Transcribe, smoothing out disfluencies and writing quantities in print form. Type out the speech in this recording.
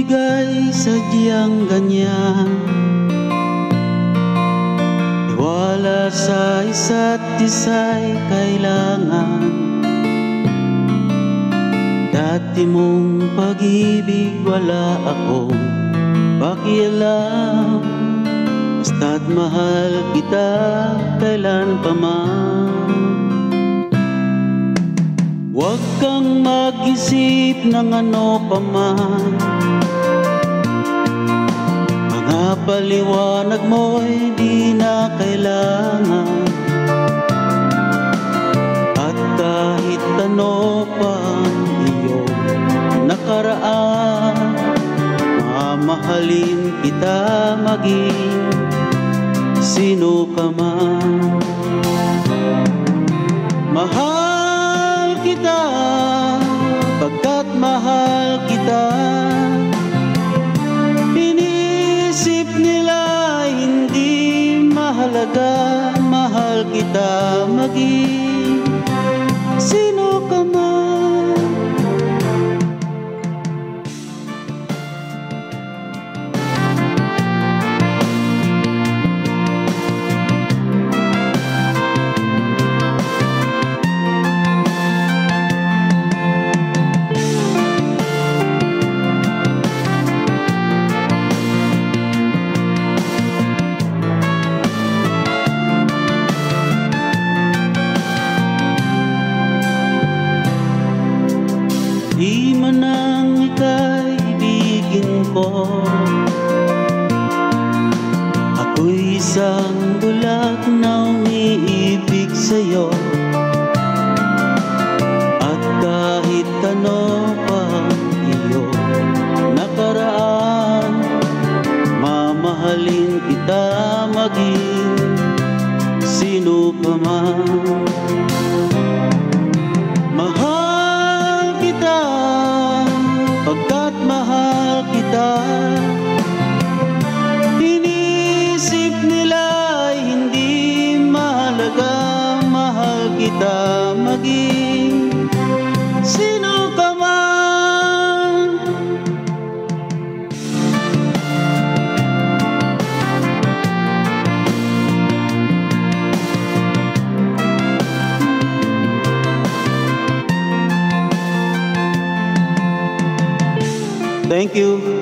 pag-ibig ay sadyang ganyan, tiwala sa isa't isa'y kailangan. Dati mong pag-ibig wala akong pakialam, basta't mahal kita kailan pa man. Huwag kang mag-isip ng ano pa man, mga paliwanag mo'y di na kailangan. At kahit ano pa ang iyong nakaraan, mamahalin kita maging sino ka man. Mahal kita pagkat mahal kita. Inisip nila hindi mahalaga, mahal kita maging sino ka man. Di man ang ikaibigin ko, ako'y isang bulag na umiibig sa'yo. At kahit ano pa iyong nakaraan, mamahalin kita maging sino pa man. Mahal kita pagkat mahal kita. Inisip nila hindi mahalaga, mahal kita maging sino ka man. Thank you.